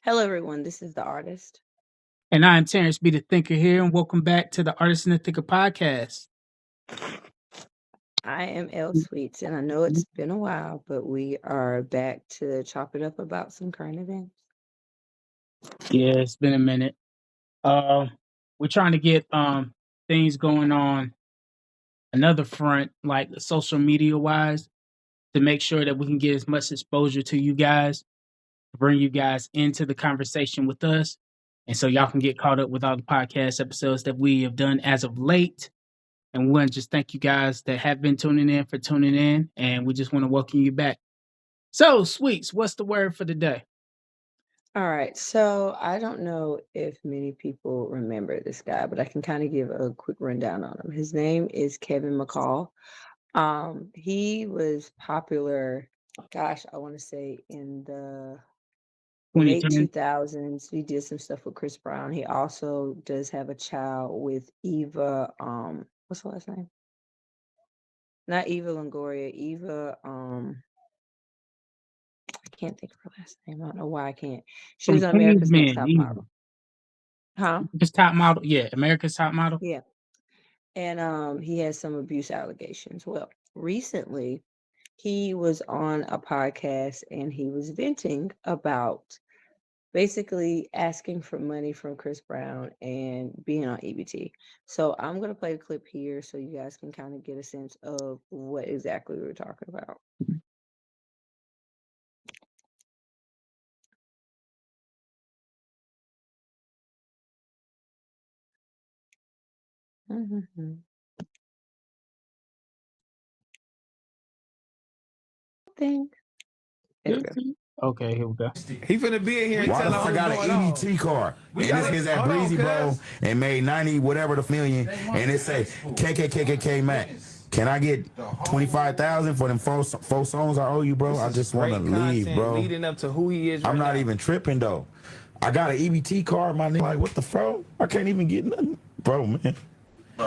Hello, everyone. This is the artist. And I'm Terrence B. the Thinker here, and welcome back to the Artist and the Thinker podcast. I am L Sweets, and I know it's been a while, but we are back to chop it up about some current events. Yeah, it's been a minute. We're trying to get things going on another front, like social media wise, to make sure that we can get as much exposure to you guys, bring you guys into the conversation with us, and so y'all can get caught up with all the podcast episodes that we have done as of late. And we want to just thank you guys that have been tuning in for tuning in, and we just want to welcome you back. So, Sweets, what's the word for the day? All right. So I don't know if many people remember this guy, but I can kind of give a quick rundown on him. His name is Kevin McCall. He was popular, gosh, I want to say in the late 2010. 2000s. He did some stuff with Chris Brown. He also does have a child with Eva. What's her last name? Not Eva Longoria. Eva. I can't think of her last name. I don't know why I can't. She was From on America's Next Caveman, Top Model. Huh? America's Top Model. Yeah, America's Top Model. Yeah. And he has some abuse allegations. Well, recently he was on a podcast and he was venting about basically asking for money from Chris Brown and being on EBT. So I'm going to play the clip here so you guys can kind of get a sense of what exactly we were talking about. Mm-hmm. Thing. There we go. Okay, here we go. He finna be in here and Why tell the us fuck I got an EBT card? And this is at Breezy, bro, and made 90 whatever the million, and it say KKKKK Mac. Can I get 25,000 for them four songs I owe you, bro? I just want to leave, bro. Leading up to who he is. I'm not even tripping though. I got an EBT card, my nigga. Like, what the fuck? I can't even get nothing, bro, man.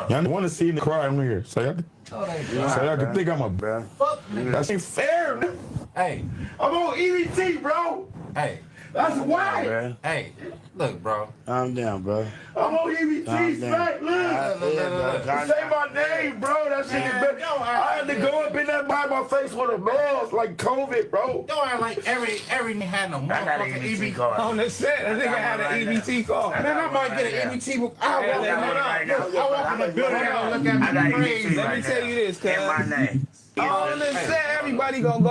Y'all want to see me cry in here, so y'all can think I'm a bad. That ain't fair, man. Hey, I'm on EBT, bro. hey, That's why. Bro. hey, look, bro. Calm down, bro. I'm on EBT, Calm down. smack, look. Calm Say down. my name, bro. That shit is bad. I had to go up in that by my face with a mask, like COVID, bro. Don't act like every nigga had no I got an motherfucking EBT EBT. card. On the set, that nigga had an EBT card. Man, I might get an EBT. I walk in the building and look at I got me crazy. EBT Let me right tell now. you this, In my cuz. name. On the set, everybody gonna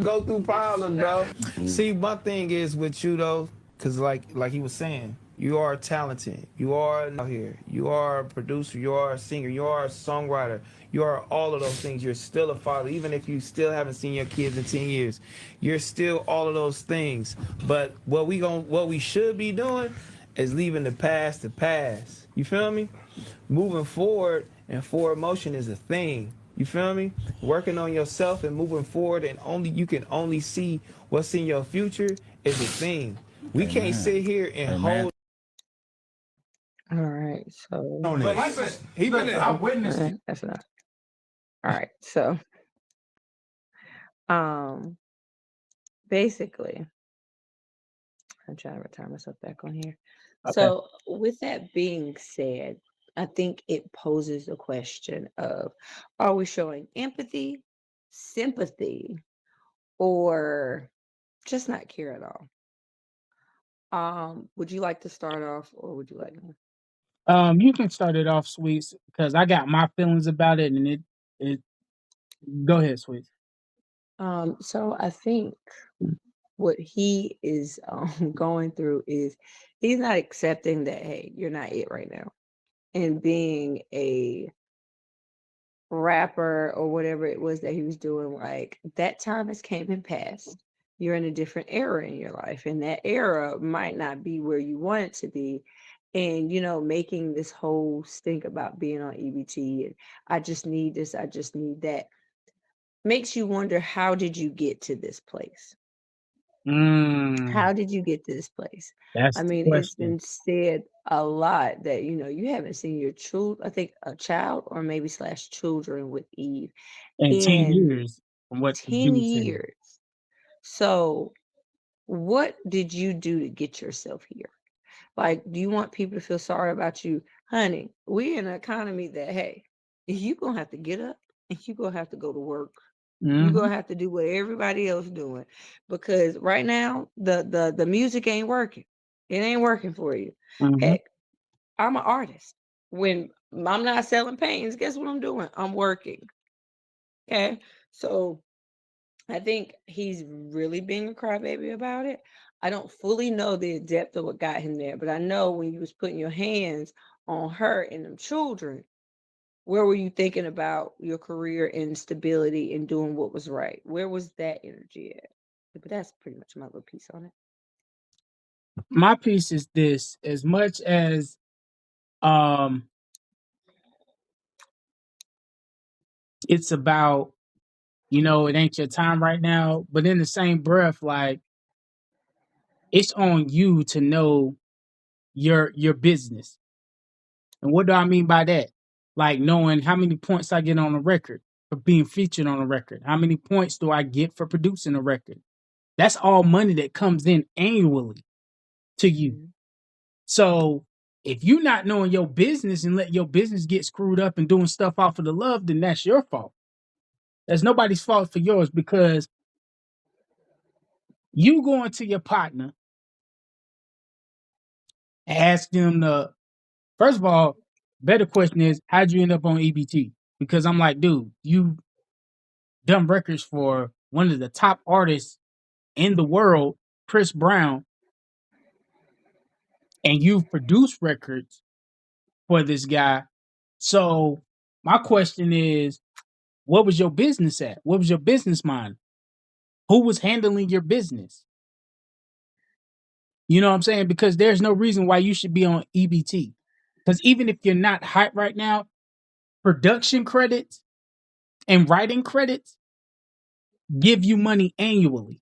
go through problems, bro. See, my thing is with you though, cause like he was saying, you are talented. You are out here. You are a producer. You are a singer. You are a songwriter. You are all of those things. You're still a father, even if you still haven't seen your kids in 10 years. You're still all of those things. But what we should be doing is leaving the past to pass. You feel me? Moving forward, and forward motion is a thing. You feel me? Working on yourself and moving forward, and you can only see what's in your future is a thing. We can't sit here and hold. All right. So But I witnessed it. that's enough. All right. So basically, I'm trying to return myself back on here. Okay. So with that being said, I think it poses the question of, are we showing empathy, sympathy, or just not care at all? Would you like to start off, or would you like me? You can start it off, Sweets, because I got my feelings about it, and it. Go ahead, Sweets. So I think what he is going through is he's not accepting that, hey, you're not it right now. And being a rapper or whatever it was that he was doing, like, that time has came and passed. You're in a different era in your life, and that era might not be where you want it to be. And making this whole stink about being on EBT and I just need this, I just need that, makes you wonder, how did you get to this place? How did you get to this place? That's I the mean, it's question. been said a lot that you haven't seen your I think a child or maybe / children with Eve In 10 in years, from what the 10 dude said. years. So What did you do to get yourself here? Like, do you want people to feel sorry about you? Honey, we in an economy that, hey, you gonna have to get up and you gonna have to go to work. You Hmm. gonna have to do what everybody else doing. Because right now, the music ain't working. It ain't working for you. Hmm. Heck, I'm an artist. When I'm not selling paintings, guess what I'm doing? I'm working. Okay. So I think he's really being a crybaby about it. I don't fully know the depth of what got him there, but I know when you was putting your hands on her and them children, where were you thinking about your career and stability and doing what was right? Where was that energy at? But that's pretty much my little piece on it. My piece is this: as much as um, it's about, it ain't your time right now, but in the same breath, like, it's on you to know your business. And what do I mean by that? Like knowing how many points I get on a record for being featured on a record. How many points do I get for producing a record? That's all money that comes in annually to you. Mhm. So if you not knowing your business and let your business get screwed up and doing stuff off of the love, then that's your fault. That's nobody's fault for yours, because you going to your partner and ask them to, first of all, better question is, how'd you end up on EBT? Because I'm like, dude, you done records for one of the top artists in the world, Chris Brown, and you've produced records for this guy. So my question is, what was your business at? What was your business mind? Who was handling your business? You know what I'm saying? Because there's no reason why you should be on EBT. Because even if you're not hype right now, production credits and writing credits give you money annually.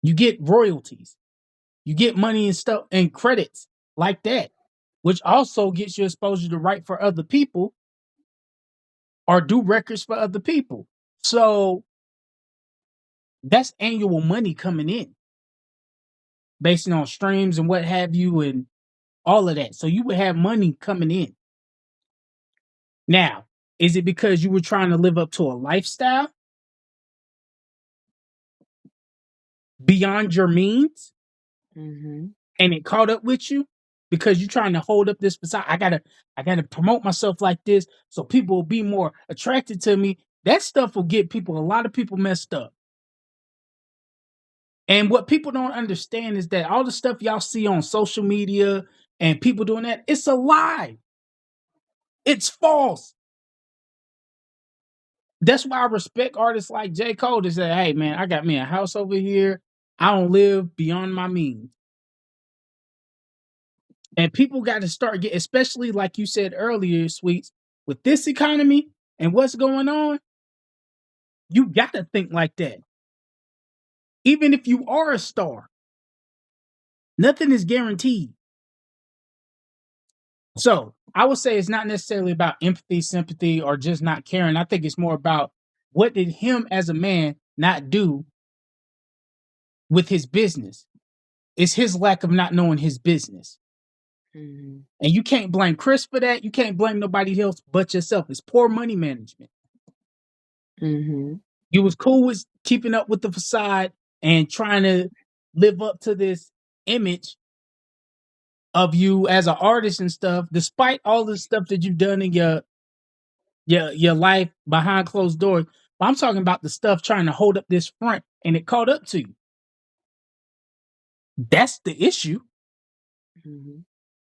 You get royalties. You get money and stuff and credits like that, which also gets you exposure to write for other people or do records for other people. So that's annual money coming in based on streams and what have you and all of that. So you would have money coming in. Now, is it because you were trying to live up to a lifestyle beyond your means Mhm. and it caught up with you because you're trying to hold up this facade? I gotta promote myself like this so people will be more attracted to me. That stuff will get a lot of people messed up. And what people don't understand is that all the stuff y'all see on social media and people doing that, it's a lie. It's false. That's why I respect artists like J. Cole to say, hey man, I got me a house over here. I don't live beyond my means. And people got to start getting, especially like you said earlier, Sweets, with this economy and what's going on, you got to think like that. Even if you are a star, nothing is guaranteed. So I would say it's not necessarily about empathy, sympathy, or just not caring. I think it's more about what did him as a man not do with his business. It's his lack of not knowing his business. Mhm. And you can't blame Chris for that. You can't blame nobody else but yourself. It's poor money management. Mhm. You was cool with keeping up with the facade and trying to live up to this image of you as an artist and stuff, despite all the stuff that you've done in your life behind closed doors. But I'm talking about the stuff trying to hold up this front and it caught up to you. That's the issue. Mhm.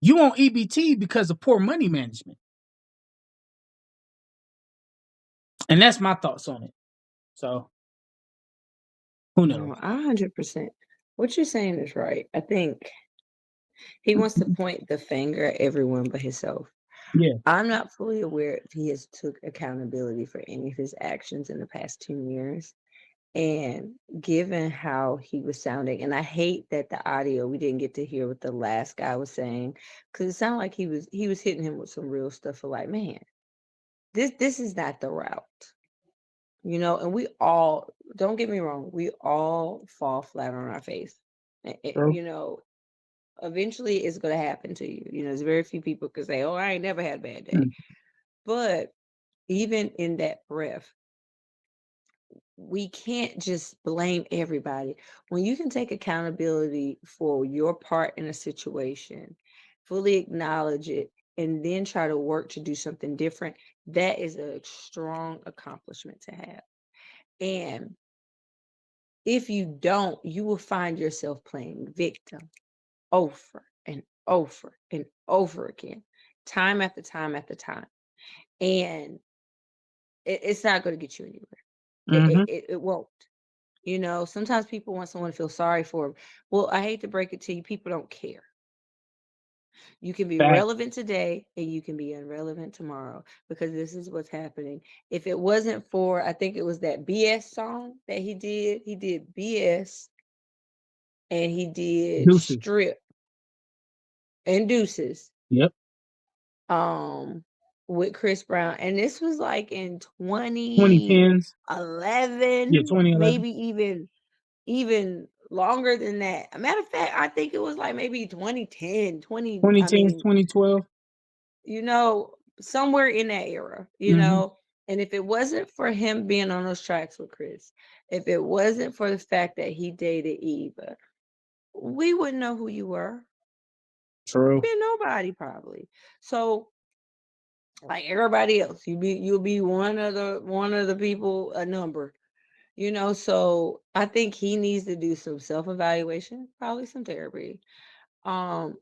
You on EBT because of poor money management. And that's my thoughts on it. So who knows? No, 100%. What you're saying is right. I think he wants to point the finger at everyone but himself. Yeah. I'm not fully aware if he has took accountability for any of his actions in the past 10 years. And given how he was sounding, and I hate that the audio we didn't get to hear what the last guy was saying, because it sounded like he was hitting him with some real stuff for like, man, this is not the route. you know, and we all, don't get me wrong, we all fall flat on our face. True. You know, eventually it's going to happen to you. You know, there's very few people can say, oh, I ain't never had a bad day. Mm. But even in that breath, we can't just blame everybody. When you can take accountability for your part in a situation, fully acknowledge it, and then try to work to do something different, that is a strong accomplishment to have. And if you don't, you will find yourself playing victim over and over and over again, time after time after time. And it's not going to get you anywhere. Mm-hmm. It won't. You know, sometimes people want someone to feel sorry for them. Well, I hate to break it to you, people don't care. You can be Fact. relevant today and you can be irrelevant tomorrow, because this is what's happening. If it wasn't for, I think it was that BS song that he did BS, and he did Deuces. Strip and Deuces Yep. with Chris Brown. And this was like in 2010s. 2011, Yeah, 2011. maybe even longer than that. A matter of fact, I think it was like maybe 2010, 20, I 2010s, mean, 2012. you know, somewhere in that era, you Mm-hmm. know. And if it wasn't for him being on those tracks with Chris, if it wasn't for the fact that he dated Eva, we wouldn't know who you were. True. Be nobody probably. So like everybody else, you'll be one of the people, a number, you know. So I think he needs to do some self-evaluation, probably some therapy, and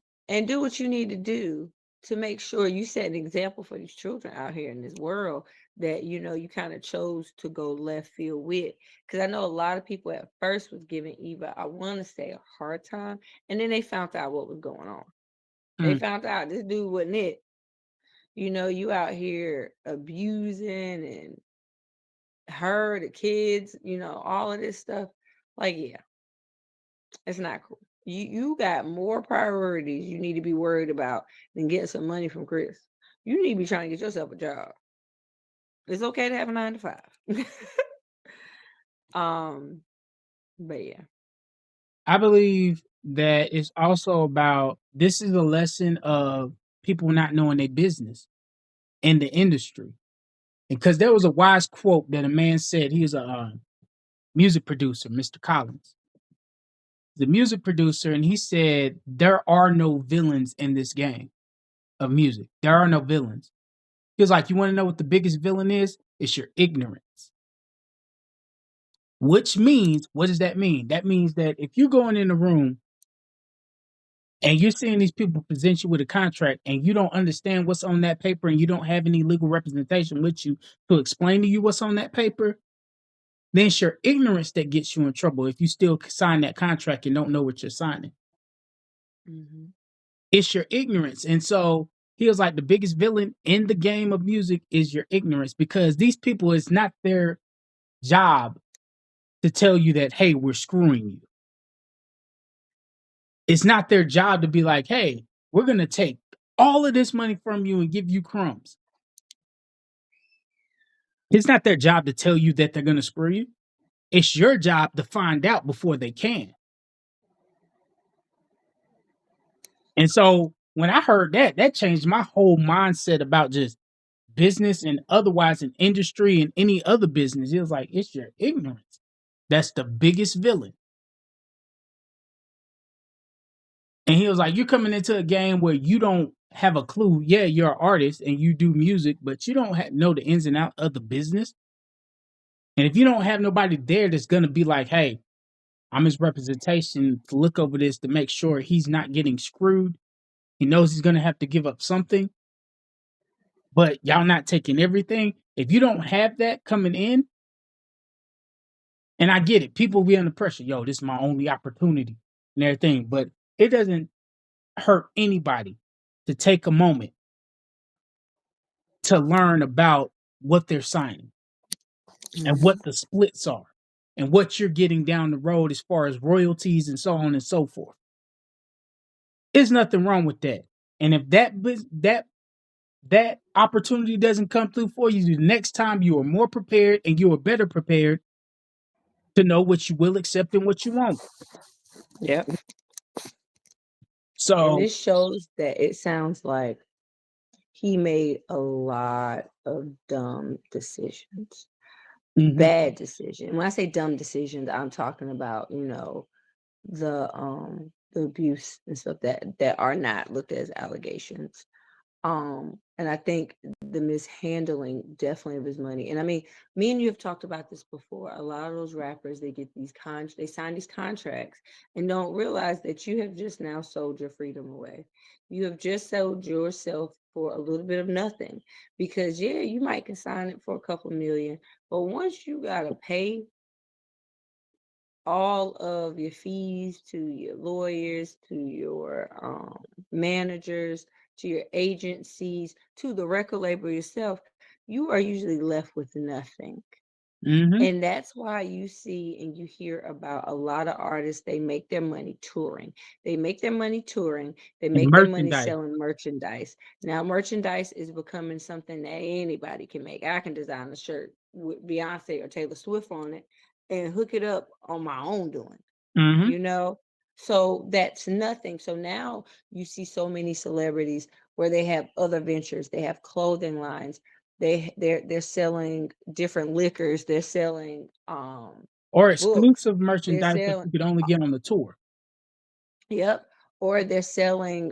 do what you need to do to make sure you set an example for these children out here in this world that, you know, you kind of chose to go left field with. Because I know a lot of people at first was giving Eva, I want to say, a hard time, and then they found out what was going on. They Mm. found out this dude wasn't it. You know, you out here abusing and her, the kids, you know, all of this stuff. Like, yeah, it's not cool. You got more priorities you need to be worried about than getting some money from Chris. You need to be trying to get yourself a job. It's okay to have a 9 to 5. But yeah. I believe that it's also about, this is a lesson of people not knowing their business in the industry. Because there was a wise quote that a man said. He was a music producer, Mr. Collins, the music producer, and he said, there are no villains in this game of music. There are no villains. He was like, you want to know what the biggest villain is? It's your ignorance. Which means, what does that mean? That means that if you're going in a room and you're seeing these people present you with a contract and you don't understand what's on that paper and you don't have any legal representation with you to explain to you what's on that paper, then it's your ignorance that gets you in trouble if you still sign that contract and don't know what you're signing. Mm-hmm. It's your ignorance. And so he was like, the biggest villain in the game of music is your ignorance, because these people, it's not their job to tell you that, hey, we're screwing you. It's not their job to be like, hey, we're going to take all of this money from you and give you crumbs. It's not their job to tell you that they're going to screw you. It's your job to find out before they can. And so when I heard that, that changed my whole mindset about just business and otherwise in industry and any other business. It was like, it's your ignorance that's the biggest villain. And he was like, you're coming into a game where you don't have a clue. Yeah, you're an artist and you do music, but you don't know the ins and outs of the business. And if you don't have nobody there that's going to be like, hey, I'm his representation to look over this to make sure he's not getting screwed. He knows he's going to have to give up something, but y'all not taking everything. If you don't have that coming in, and I get it, people be under pressure. Yo, this is my only opportunity and everything, but it doesn't hurt anybody to take a moment to learn about what they're signing and what the splits are and what you're getting down the road as far as royalties and so on and so forth. There's nothing wrong with that. And if that that opportunity doesn't come through for you, the next time you are more prepared and you are better prepared to know what you will accept and what you won't. Yep. And So, this shows that it sounds like he made a lot of dumb decisions, mhm, bad decisions. When I say dumb decisions, I'm talking about, the abuse and stuff that are not looked at as allegations. And I think the mishandling definitely of his money. And I mean, me and you have talked about this before. A lot of those rappers, they get these they sign these contracts and don't realize that you have just now sold your freedom away. You have just sold yourself for a little bit of nothing. Because yeah, you might can sign it for a couple million, but once you gotta pay all of your fees to your lawyers, to your managers, to your agencies, to the record label yourself, you are usually left with nothing. mhm, And that's why you see and you hear about a lot of artists, they make their money touring. They make their money touring. They and make their money merchandise. selling merchandise. Now, merchandise is becoming something that anybody can make. I can design a shirt with Beyonce or Taylor Swift on it and hook it up on my own doing, Mhm, you know? So that's nothing. So now you see so many celebrities where they have other ventures. They have clothing lines. They're selling different liquors. They're selling or books. exclusive They're merchandise that selling you could only get on the tour. yep. Or they're selling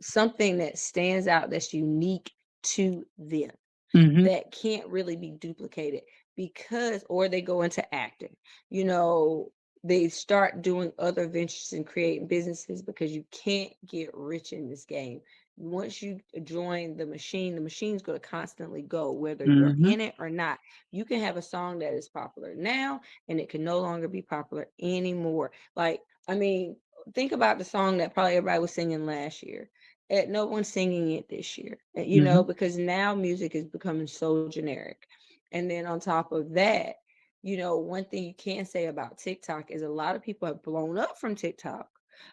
something that stands out that's unique to them, Mhm, that can't really be duplicated, because or they go into acting, you know they start doing other ventures and creating businesses, because you can't get rich in this game. Once you join the machine's going to constantly go, whether you're mhm. in it or not. You can have a song that is popular now and it can no longer be popular anymore. Like, I mean, think about the song that probably everybody was singing last year, and no one's singing it this year, Mhm. because now music is becoming so generic. And then on top of that, one thing you can say about TikTok is a lot of people have blown up from TikTok.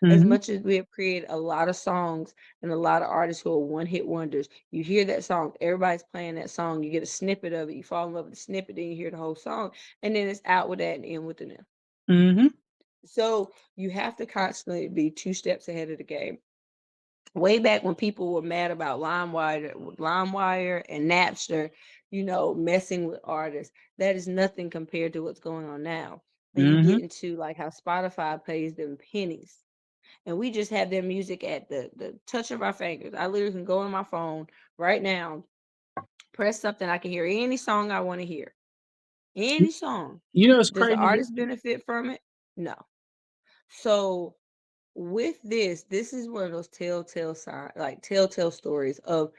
As Mhm. much as we have created a lot of songs and a lot of artists who are one hit wonders, you hear that song, everybody's playing that song, you get a snippet of it, you fall in love with the snippet, then you hear the whole song, and then it's out with that and in with the new. Mhm. So you have to constantly be two steps ahead of the game. Way back when people were mad about LimeWire and Napster, messing with artists, that is nothing compared to what's going on now. And you get Mhm. into like how Spotify pays them pennies, and we just have their music at the touch of our fingers. I literally can go on my phone right now, press something, I can hear any song I want to hear, Y any song. you know, it's Does the crazy that artist benefit from it? No. So with this is one of those telltale stories of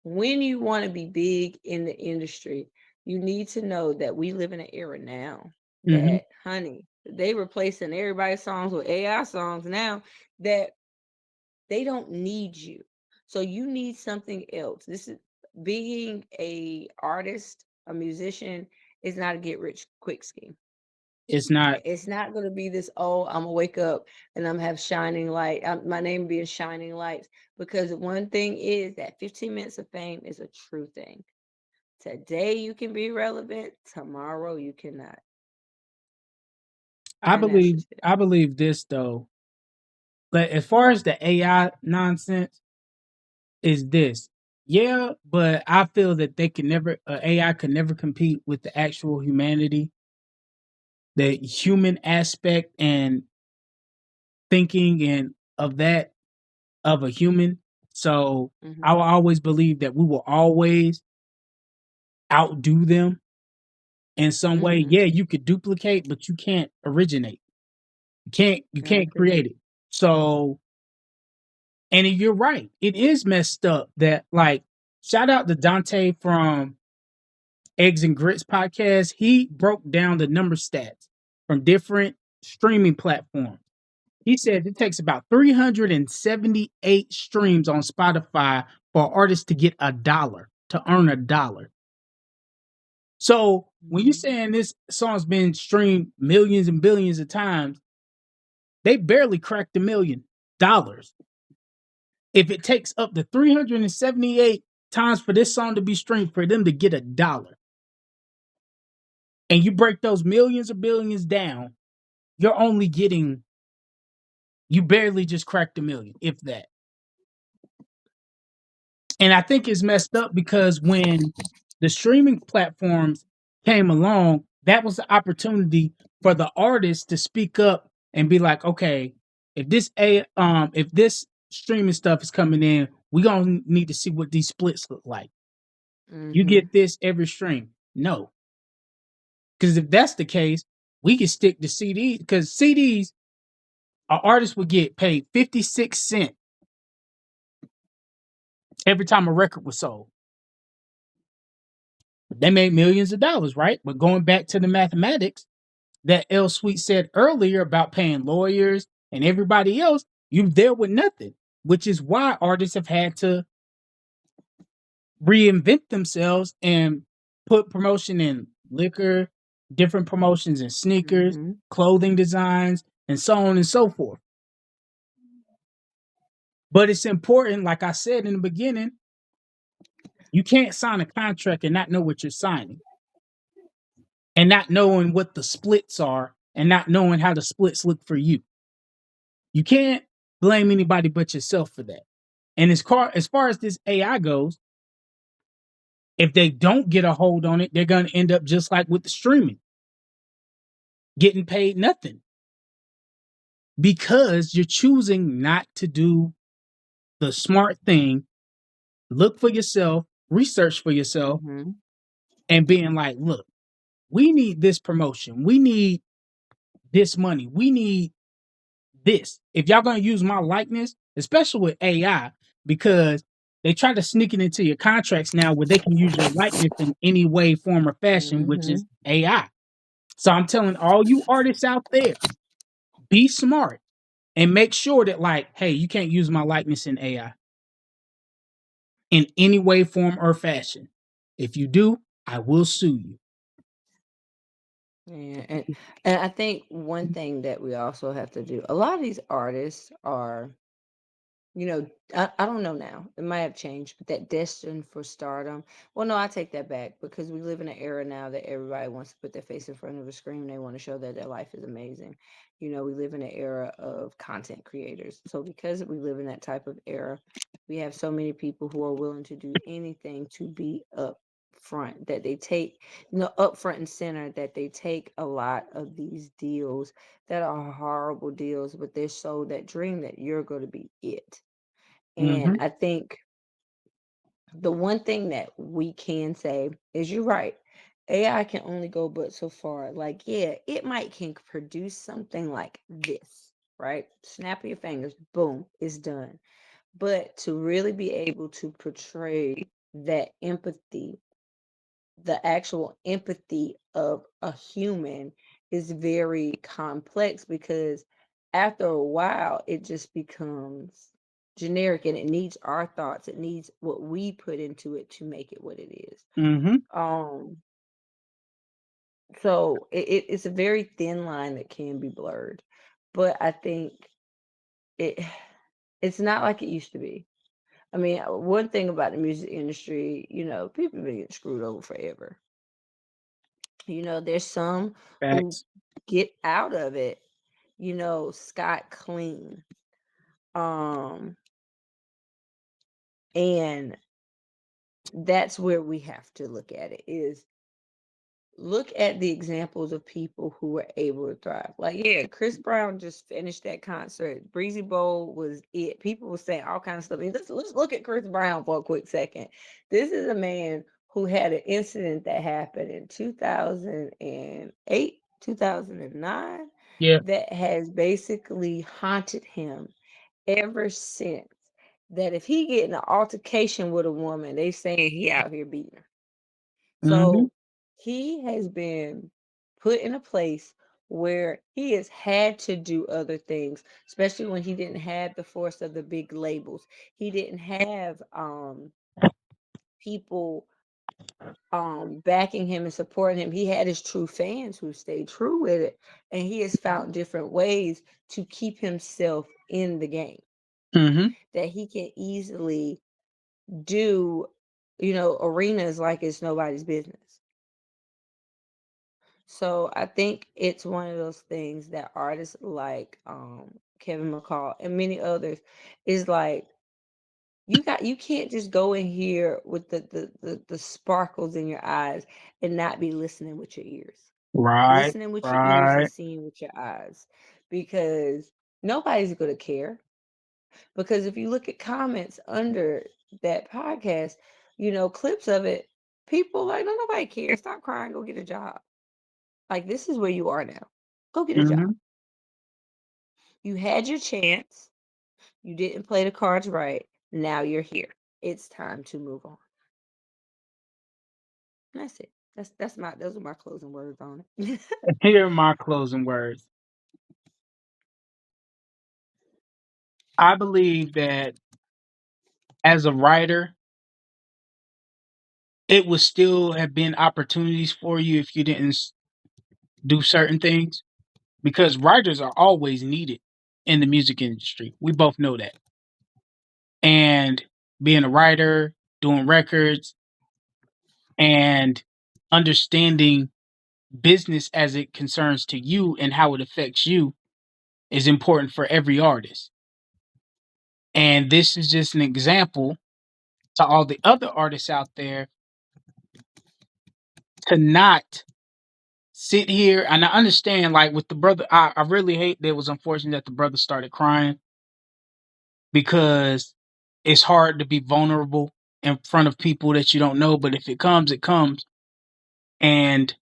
when you want to be big in the industry. You need to know that we live in an era now Mhm. that, honey, they replacing everybody's songs with AI songs now, that they don't need you. So you need something else. This is being a artist, a musician is not a get rich quick scheme. It's not It's not going to be this, oh, I'm gonna wake up and I'm have shining light. My name being shining lights. Because one thing is that 15 minutes of fame is a true thing. Today you can be relevant, tomorrow you cannot. I And that's believe just it. I believe this though, but as far as the AI nonsense is this. Yeah, but I feel that they can never AI could never compete with the actual humanity, the human aspect and thinking and of that of a human. So I Hmm. will always believe that we will always outdo them in some way. Hmm. Yeah, you could duplicate, but you can't originate. You I can't agree. create it. So and you're right. It is messed up that like shout out to Dante from Eggs and Grits podcast. He broke down the number stats from different streaming platforms. He said it takes about 378 streams on Spotify for artists to get a dollar, to earn a dollar. So when you're Mhm. saying this song's been streamed millions and billions of times, they barely cracked $1 million. If it takes up to 378 times for this song to be streamed for them to get $1, and you break those millions or billions down, you're only getting, you barely just cracked 1 million, if that. And I think it's messed up because when the streaming platforms came along, that was the opportunity for the artists to speak up and be like, okay, if this streaming stuff is coming in, we gonna need to see what these splits look like. You Mm-hmm. get this every stream. No. Because if that's the case, we can stick to CDs, because CDs, an artist would get paid 56 cents every time a record was sold. They made millions of dollars, right? But going back to the mathematics that L Sweet said earlier about paying lawyers and everybody else, you're there with nothing, which is why artists have had to reinvent themselves and put promotion in liquor, different promotions in sneakers, Mm-hmm. clothing designs, and so on and so forth. But it's important, like I said in the beginning, you can't sign a contract and not know what you're signing, and not knowing what the splits are, and not knowing how the splits look for you. You can't blame anybody but yourself for that. And as far as this AI goes, if they don't get a hold on it, they're going to end up just like with the streaming, getting paid nothing, because you're choosing not to do the smart thing, look for yourself, research for yourself, Mm-hmm. and being like, look, we need this promotion. We need this money. We need this. If y'all going to use my likeness, especially with AI, because they try to sneak it into your contracts now where they can use your likeness in any way, form, or fashion, which Mm-hmm. is AI. So I'm telling all you artists out there, be smart and make sure that, like, hey, you can't use my likeness in AI in any way, form, or fashion. If you do, I will sue you. Yeah, and I think one thing that we also have to do, a lot of these artists are, I don't know now. It might have changed, but that destined for stardom. Well, no, I take that back, because we live in an era now that everybody wants to put their face in front of a screen. They want to show that their life is amazing. We live in an era of content creators. So because we live in that type of era, we have so many people who are willing to do anything to be up front, that they take, up front and center, that they take a lot of these deals that are horrible deals, but they're sold that dream that you're going to be it. And Mm-hmm. I think the one thing that we can say is, you're right. AI can only go but so far. Like, yeah, it might can produce something like this, right? Snap of your fingers, boom, it's done. But to really be able to portray that empathy, the actual empathy of a human, is very complex, because after a while it just becomes generic, and it needs our thoughts, it needs what we put into it to make it what it is. Mm-hmm. um so it's a very thin line that can be blurred, but I think it it's not like it used to be. I mean, one thing about the music industry, people have been getting screwed over forever. There's some who Facts. get out of it, scot clean. Um, and that's where we have to look at it, is look at the examples of people who were able to thrive. Like, yeah, Chris Brown just finished that concert. Breezy Bowl was it. People were saying all kinds of stuff. Let's look at Chris Brown for a quick second. This is a man who had an incident that happened in 2008, 2009, Yeah. that has basically haunted him ever since. That if he get in an altercation with a woman, they saying he out here beating her. Mm-hmm. So he has been put in a place where he has had to do other things, especially when he didn't have the force of the big labels. He didn't have people backing him and supporting him. He had his true fans who stayed true with it, and he has found different ways to keep himself in the game. Mm-hmm. that he can easily do, arenas like it's nobody's business. So I think it's one of those things that artists like Kevin McCall and many others is like, you can't just go in here with the sparkles in your eyes and not be listening with your ears. Right. Listening with your ears and Right. seeing with your eyes, because nobody's going to care. Because if you look at comments under that podcast, clips of it, people like, no, nobody cares. Stop crying. Go get a job. Like, this is where you are now. Go get a job. Mm-hmm. You had your chance. You didn't play the cards right. Now you're here. It's time to move on. That's it. Those are my closing words on it. Here are my closing words. I believe that as a writer, it would still have been opportunities for you if you didn't do certain things, because writers are always needed in the music industry. We both know that. And being a writer, doing records, and understanding business as it concerns to you and how it affects you is important for every artist. And this is just an example to all the other artists out there to not sit here. And I understand, like with the brother, I really hate that it was unfortunate that the brother started crying, because it's hard to be vulnerable in front of people that you don't know. But if it comes, it comes. And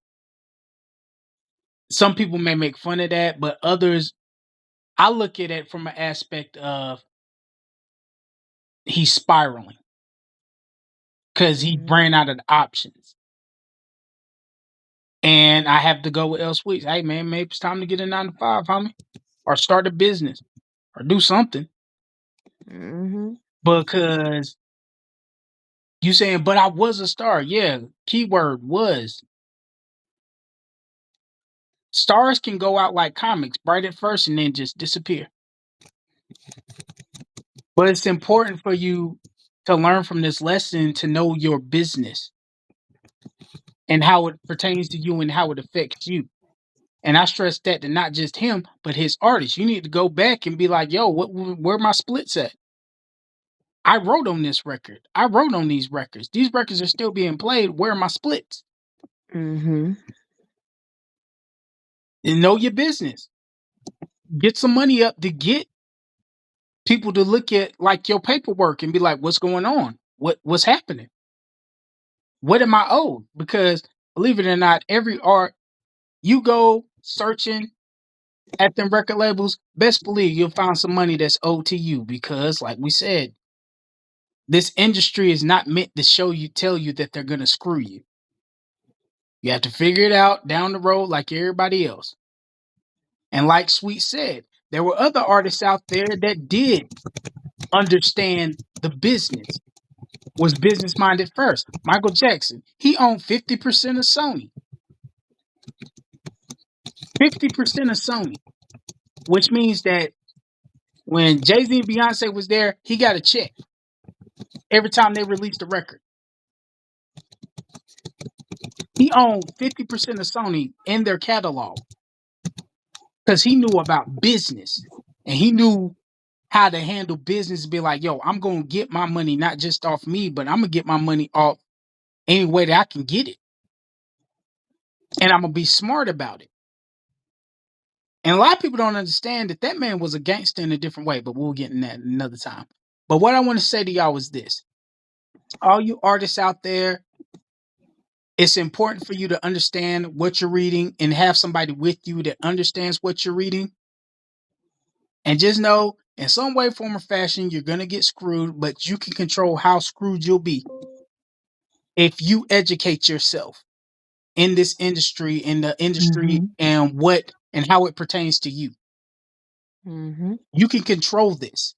some people may make fun of that, but others, I look at it from an aspect of he's spiraling because he Mhm. ran out of the options. And I have to go with L Sweets. Hey man, maybe it's time to get a 9 to 5, homie, or start a business, or do something. Mhm. Because you saying, but I was a star. Yeah, keyword was. Stars can go out like comics, bright at first and then just disappear. But it's important for you to learn from this lesson to know your business and how it pertains to you and how it affects you. And I stress that to not just him, but his artists. You need to go back and be like, yo, where my splits at? I wrote on this record. I wrote on these records. These records are still being played. Where are my splits? Mhm. And know your business. Get some money up to get people to look at like your paperwork and be like, what's going on? What's happening? What am I owed? Because believe it or not, every art you go searching at them record labels, best believe you'll find some money that's owed to you, because like we said, this industry is not meant to tell you that they're gonna screw you. You have to figure it out down the road like everybody else. And like Sweet said, there were other artists out there that did understand the business, was business minded first. Michael Jackson, he owned 50% of Sony. 50% of Sony, which means that when Jay-Z and Beyonce was there, he got a check every time they released a record. He owned 50% of Sony in their catalog because he knew about business and he knew how to handle business. Be like, yo, I'm going to get my money not just off me, but I'm going to get my money off any way that I can get it. And I'm going to be smart about it. And a lot of people don't understand that that man was a gangster in a different way, but we'll get in that another time. But what I want to say to y'all is this. All you artists out there, it's important for you to understand what you're reading and have somebody with you that understands what you're reading. And just know, in some way, form, or fashion, you're going to get screwed, but you can control how screwed you'll be if you educate yourself in this industry, in the industry, Mhm. and how it pertains to you. Mhm. You can control this.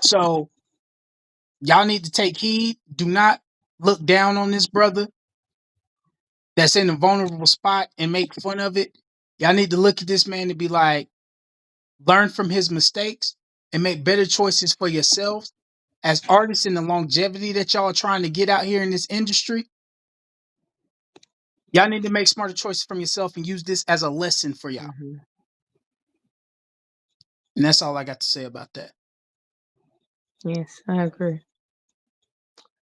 So y'all need to take heed. Do not look down on this brother that's in a vulnerable spot and make fun of it. Y'all need to look at this man and be like, learn from his mistakes and make better choices for yourselves as artists in the longevity that y'all are trying to get out here in this industry. Y'all need to make smarter choices from yourself and use this as a lesson for y'all. Mm-hmm. And that's all I got to say about that. Yes, I agree.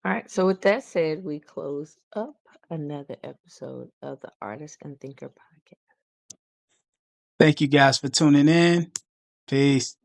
All right. So with that said, we close up another episode of the Artist and Thinker podcast. Thank you guys for tuning in. Peace.